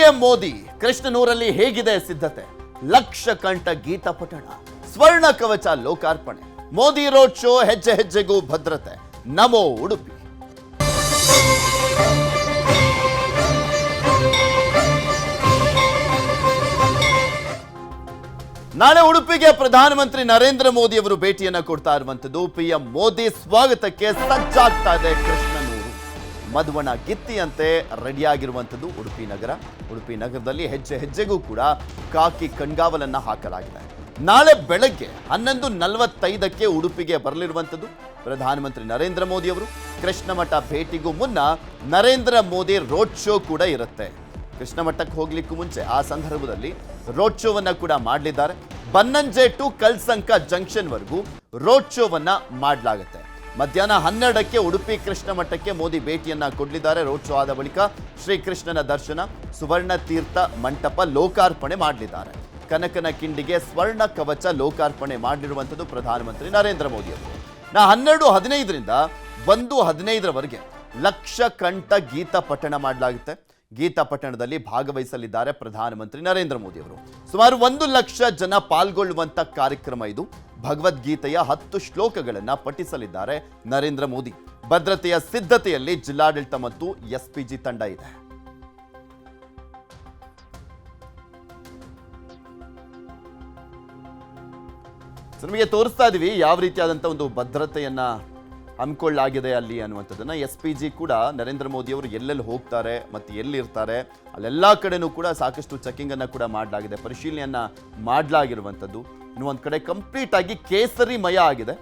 PM Modi ಕೃಷ್ಣನೂರಲ್ಲಿ ಹೇಗಿದೆ ಸಿದ್ಧತೆ? ಲಕ್ಷ ಕಂಠ ಗೀತ ಪಠಣ, ಸ್ವರ್ಣ ಕವಚ ಲೋಕಾರ್ಪಣೆ, ಮೋದಿ ರೋಡ್ ಶೋ ಹೆಜ್ಜೆ ಹೆಜ್ಜೆಗೂ ಭದ್ರತೆ. ನಮೋ ಉಡುಪಿ. ನಾಳೆ ಉಡುಪಿಗೆ ಪ್ರಧಾನಮಂತ್ರಿ ನರೇಂದ್ರ ಮೋದಿ ಅವರು ಭೇಟಿಯನ್ನ ಕೊಡ್ತಾ ಇರುವಂತದ್ದು. ಪಿಎಂ ಮೋದಿ ಸ್ವಾಗತಕ್ಕೆ ಸಜ್ಜಾಗ್ತಾ ಇದೆ ಕೃಷ್ಣನೂರು. ಮಧುವಣ ಗಿತ್ತಿಯಂತೆ ರೆಡಿಯಾಗಿರುವಂಥದ್ದು ಉಡುಪಿ ನಗರ. ಉಡುಪಿ ನಗರದಲ್ಲಿ ಹೆಜ್ಜೆ ಹೆಜ್ಜೆಗೂ ಕೂಡ ಕಾಕಿ ಕಣ್ಗಾವಲನ್ನ ಹಾಕಲಾಗಿದೆ. ನಾಳೆ ಬೆಳಗ್ಗೆ 11:45ಕ್ಕೆ ಉಡುಪಿಗೆ ಬರಲಿರುವಂಥದ್ದು ಪ್ರಧಾನಮಂತ್ರಿ ನರೇಂದ್ರ ಮೋದಿ ಅವರು. ಕೃಷ್ಣ ಮಠ ಭೇಟಿಗೂ ಮುನ್ನ ನರೇಂದ್ರ ಮೋದಿ ರೋಡ್ ಶೋ ಕೂಡ ಇರುತ್ತೆ. ಕೃಷ್ಣ ಮಠಕ್ಕೆ ಹೋಗ್ಲಿಕ್ಕೂ ಮುಂಚೆ ಆ ಸಂದರ್ಭದಲ್ಲಿ ರೋಡ್ ಶೋವನ್ನ ಕೂಡ ಮಾಡಲಿದ್ದಾರೆ. ಬನ್ನಂಜೆ ಟು ಕಲ್ಸಂಕ ಜಂಕ್ಷನ್ ವರೆಗೂ ರೋಡ್ ಶೋವನ್ನ ಮಾಡಲಾಗುತ್ತೆ. ಮಧ್ಯಾಹ್ನ 12ಕ್ಕೆ ಉಡುಪಿ ಕೃಷ್ಣ ಮಠಕ್ಕೆ ಮೋದಿ ಭೇಟಿಯನ್ನ ಕೊಡಲಿದ್ದಾರೆ. ರೋಡ್ ಶೋ ಆದ ಬಳಿಕ ಶ್ರೀಕೃಷ್ಣನ ದರ್ಶನ, ಸುವರ್ಣ ತೀರ್ಥ ಮಂಟಪ ಲೋಕಾರ್ಪಣೆ ಮಾಡಲಿದ್ದಾರೆ. ಕನಕನ ಕಿಂಡಿಗೆ ಸ್ವರ್ಣ ಕವಚ ಲೋಕಾರ್ಪಣೆ ಮಾಡಲಿರುವಂಥದ್ದು ಪ್ರಧಾನಮಂತ್ರಿ ನರೇಂದ್ರ ಮೋದಿ ಅವರು. 12:15ರಿಂದ 1:15ರವರೆಗೆ ಲಕ್ಷ ಕಂಠ ಗೀತ ಪಠಣ ಮಾಡಲಾಗುತ್ತೆ. ಗೀತಾ ಪಠಣದಲ್ಲಿ ಭಾಗವಹಿಸಲಿದ್ದಾರೆ ಪ್ರಧಾನಮಂತ್ರಿ ನರೇಂದ್ರ ಮೋದಿ ಅವರು. ಸುಮಾರು 1 ಲಕ್ಷ ಜನ ಪಾಲ್ಗೊಳ್ಳುವಂತ ಕಾರ್ಯಕ್ರಮ ಇದು. ಭಗವದ್ಗೀತೆಯ 10 ಶ್ಲೋಕಗಳನ್ನು ಪಠಿಸಲಿದ್ದಾರೆ ನರೇಂದ್ರ ಮೋದಿ. ಭದ್ರತೆಯ ಸಿದ್ಧತೆಯಲ್ಲಿ ಜಿಲ್ಲಾಡಳಿತ ಮತ್ತು ಎಸ್ಪಿಜಿ ತಂಡ ಇದೆ. ನಮಗೆ ತೋರಿಸ್ತಾ ಇದೀವಿ ಯಾವ ರೀತಿಯಾದಂಥ ಒಂದು ಭದ್ರತೆಯನ್ನ ಹಮ್ಮಿಕೊಳ್ಳಲಾಗಿದೆ ಅಲ್ಲಿ ಅನ್ನುವಂಥದ್ದನ್ನು. ಎಸ್ಪಿಜಿ ಕೂಡ ನರೇಂದ್ರ ಮೋದಿ ಅವರು ಎಲ್ಲೆಲ್ಲಿ ಹೋಗ್ತಾರೆ ಮತ್ತು ಎಲ್ಲಿರ್ತಾರೆ ಅಲ್ಲೆಲ್ಲ ಕಡೆನೂ ಕೂಡ ಸಾಕಷ್ಟು ಚೆಕಿಂಗ್ ಅನ್ನ ಕೂಡ ಮಾಡಲಾಗಿದೆ, ಪರಿಶೀಲನೆಯನ್ನ ಮಾಡಲಾಗಿರುವಂಥದ್ದು. ಇನ್ನು ಒಂದು ಕಡೆ ಕಂಪ್ಲೀಟ್ ಆಗಿ ಕೇಸರಿಮಯ ಆಗಿದೆ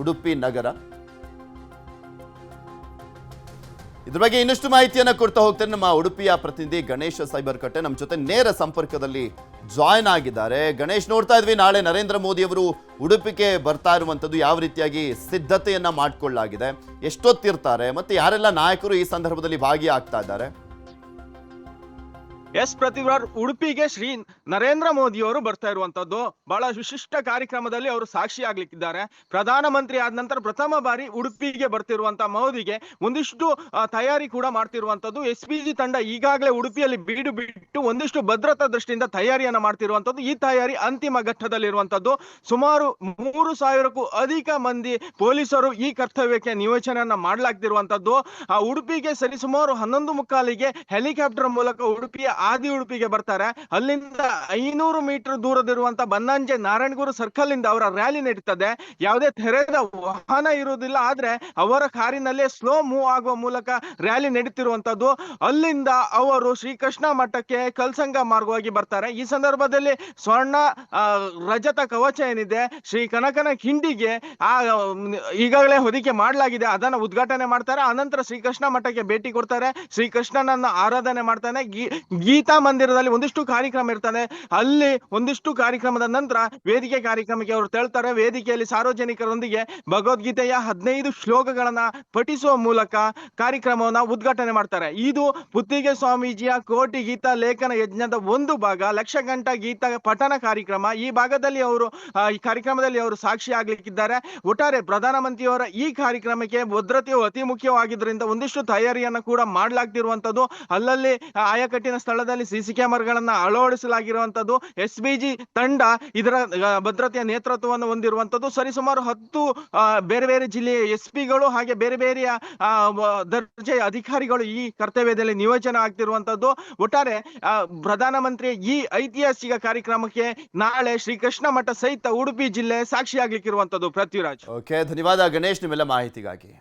ಉಡುಪಿ ನಗರ. ಇದ್ರ ಬಗ್ಗೆ ಇನ್ನಷ್ಟು ಮಾಹಿತಿಯನ್ನ ಕೊಡ್ತಾ ಹೋಗ್ತಾರೆ ನಮ್ಮ ಉಡುಪಿಯ ಪ್ರತಿನಿಧಿ ಗಣೇಶ್ ಸೈಬರ್ ಕಟ್ಟೆ ನಮ್ಮ ಜೊತೆ ನೇರ ಸಂಪರ್ಕದಲ್ಲಿ ಜಾಯ್ನ್ ಆಗಿದ್ದಾರೆ. ಗಣೇಶ್, ನೋಡ್ತಾ ಇದ್ವಿ ನಾಳೆ ನರೇಂದ್ರ ಮೋದಿ ಅವರು ಉಡುಪಿಗೆ ಬರ್ತಾ ಇರುವಂಥದ್ದು, ಯಾವ ರೀತಿಯಾಗಿ ಸಿದ್ಧತೆಯನ್ನ ಮಾಡಿಕೊಳ್ಳಲಾಗಿದೆ, ಎಷ್ಟೊತ್ತಿರ್ತಾರೆ ಮತ್ತೆ ಯಾರೆಲ್ಲ ನಾಯಕರು ಈ ಸಂದರ್ಭದಲ್ಲಿ ಭಾಗಿಯಾಗ್ತಾ ಇದ್ದಾರೆ? ಎಸ್ ಪ್ರತಿಭಾರ್, ಉಡುಪಿಗೆ ಶ್ರೀ ನರೇಂದ್ರ ಮೋದಿ ಅವರು ಬರ್ತಾ ಇರುವಂತದ್ದು ಬಹಳ ವಿಶಿಷ್ಟ ಕಾರ್ಯಕ್ರಮದಲ್ಲಿ ಅವರು ಸಾಕ್ಷಿ ಆಗ್ಲಿಕ್ಕಿದ್ದಾರೆ. ಪ್ರಧಾನಮಂತ್ರಿ ಆದ ನಂತರ ಪ್ರಥಮ ಬಾರಿ ಉಡುಪಿಗೆ ಬರ್ತಿರುವಂತ ಮೋದಿಗೆ ಒಂದಿಷ್ಟು ತಯಾರಿ ಕೂಡ ಮಾಡ್ತಿರುವಂತದ್ದು. ಎಸ್ಪಿಜಿ ತಂಡ ಈಗಾಗಲೇ ಉಡುಪಿಯಲ್ಲಿ ಬೀಡು ಬಿಟ್ಟು ಒಂದಿಷ್ಟು ಭದ್ರತಾ ದೃಷ್ಟಿಯಿಂದ ತಯಾರಿಯನ್ನ ಮಾಡ್ತಿರುವಂತದ್ದು. ಈ ತಯಾರಿ ಅಂತಿಮ ಘಟ್ಟದಲ್ಲಿರುವಂತದ್ದು. ಸುಮಾರು 3000ಕ್ಕೂ ಅಧಿಕ ಮಂದಿ ಪೊಲೀಸರು ಈ ಕರ್ತವ್ಯಕ್ಕೆ ನಿಯೋಜನೆಯನ್ನ ಮಾಡಲಾಗ್ತಿರುವಂತದ್ದು. ಉಡುಪಿಗೆ ಸರಿಸುಮಾರು 11:15ಗೆ ಹೆಲಿಕಾಪ್ಟರ್ ಮೂಲಕ ಉಡುಪಿಯ ಆದಿ ಉಡುಪಿಗೆ ಬರ್ತಾರೆ. ಅಲ್ಲಿಂದ 500 ಮೀಟರ್ ದೂರದಿರುವಂತ ಬನ್ನಂಜೆ ನಾರಾಯಣಗುರು ಸರ್ಕಲ್ ಇಂದ ಅವರ ರ್ಯಾಲಿ ನಡೀತದೆ. ಯಾವುದೇ ತೆರೆದ ವಾಹನ ಇರುವುದಿಲ್ಲ, ಆದ್ರೆ ಅವರ ಕಾರಿನಲ್ಲೇ ಸ್ಲೋ ಮೂವ್ ಆಗುವ ಮೂಲಕ ರ್ಯಾಲಿ ನಡೀತಿರುವಂತದ್ದು. ಅಲ್ಲಿಂದ ಅವರು ಶ್ರೀಕೃಷ್ಣ ಮಠಕ್ಕೆ ಕಲ್ಸಂಗ ಮಾರ್ಗವಾಗಿ ಬರ್ತಾರೆ. ಈ ಸಂದರ್ಭದಲ್ಲಿ ಸ್ವರ್ಣ ರಜತ ಕವಚ ಏನಿದೆ ಶ್ರೀ ಕನಕನ ಕಿಂಡಿಗೆ ಈಗಾಗಲೇ ಹೊದಿಕೆ ಮಾಡಲಾಗಿದೆ, ಅದನ್ನ ಉದ್ಘಾಟನೆ ಮಾಡ್ತಾರೆ. ಅನಂತರ ಶ್ರೀಕೃಷ್ಣ ಮಠಕ್ಕೆ ಭೇಟಿ ಕೊಡ್ತಾರೆ. ಶ್ರೀಕೃಷ್ಣನನ್ನ ಆರಾಧನೆ ಮಾಡ್ತಾನೆ. ಗೀತಾ ಮಂದಿರದಲ್ಲಿ ಒಂದಿಷ್ಟು ಕಾರ್ಯಕ್ರಮ ಇರ್ತಾನೆ. ಅಲ್ಲಿ ಒಂದಿಷ್ಟು ಕಾರ್ಯಕ್ರಮದ ನಂತರ ವೇದಿಕೆ ಕಾರ್ಯಕ್ರಮಕ್ಕೆ ಅವರು ತೆರಳ್ತಾರೆ. ವೇದಿಕೆಯಲ್ಲಿ ಸಾರ್ವಜನಿಕರೊಂದಿಗೆ ಭಗವದ್ಗೀತೆಯ 15 ಶ್ಲೋಕಗಳನ್ನ ಪಠಿಸುವ ಮೂಲಕ ಕಾರ್ಯಕ್ರಮವನ್ನ ಉದ್ಘಾಟನೆ ಮಾಡ್ತಾರೆ. ಇದು ಪುತ್ತಿಗೆ ಸ್ವಾಮೀಜಿಯ ಕೋಟಿ ಗೀತಾ ಲೇಖನ ಯಜ್ಞದ ಒಂದು ಭಾಗ, ಲಕ್ಷ ಗಂಟ ಗೀತಾ ಪಠಣ ಕಾರ್ಯಕ್ರಮ. ಈ ಭಾಗದಲ್ಲಿ ಅವರು ಈ ಕಾರ್ಯಕ್ರಮದಲ್ಲಿ ಅವರು ಸಾಕ್ಷಿ ಆಗ್ಲಿಕ್ಕಿದ್ದಾರೆ. ಒಟ್ಟಾರೆ ಪ್ರಧಾನಮಂತ್ರಿಯವರ ಈ ಕಾರ್ಯಕ್ರಮಕ್ಕೆ ಭದ್ರತೆಯು ಅತಿ ಮುಖ್ಯವಾಗಿದ್ದರಿಂದ ಒಂದಿಷ್ಟು ತಯಾರಿಯನ್ನ ಕೂಡ ಮಾಡಲಾಗ್ತಿರುವಂತದ್ದು. ಅಲ್ಲಲ್ಲಿ ಆಯಕಟ್ಟಿನ ಸ್ಥಳದಲ್ಲಿ ಸಿಸಿ ಕ್ಯಾಮೆರಾಗಳನ್ನ ಅಳವಡಿಸಲಾಗಿರುವಂತದ್ದು. ಎಸ್ಪಿಜಿ ತಂಡ ಇದರ ಭದ್ರತೆಯ ನೇತೃತ್ವವನ್ನು ಹೊಂದಿರುವಂತದ್ದು. ಸರಿಸುಮಾರು 10 ಬೇರೆ ಬೇರೆ ಜಿಲ್ಲೆಯ ಎಸ್ಪಿಗಳು ಹಾಗೆ ಬೇರೆ ಬೇರೆಯ ದರ್ಜೆಯ ಅಧಿಕಾರಿಗಳು ಈ ಕರ್ತವ್ಯದಲ್ಲಿ ನಿಯೋಜನೆ ಆಗ್ತಿರುವಂತದ್ದು. ಒಟ್ಟಾರೆ ಪ್ರಧಾನಮಂತ್ರಿ ಈ ಐತಿಹಾಸಿಕ ಕಾರ್ಯಕ್ರಮಕ್ಕೆ ನಾಳೆ ಶ್ರೀಕೃಷ್ಣ ಮಠ ಸಹಿತ ಉಡುಪಿ ಜಿಲ್ಲೆ ಸಾಕ್ಷಿಯಾಗ್ಲಿಕ್ಕಿರುವಂತದ್ದು. ಪೃಥ್ವಿರಾಜ್. ಓಕೆ, ಧನ್ಯವಾದ ಗಣೇಶ್ ನಿಮ್ಮೆಲ್ಲ ಮಾಹಿತಿಗಾಗಿ.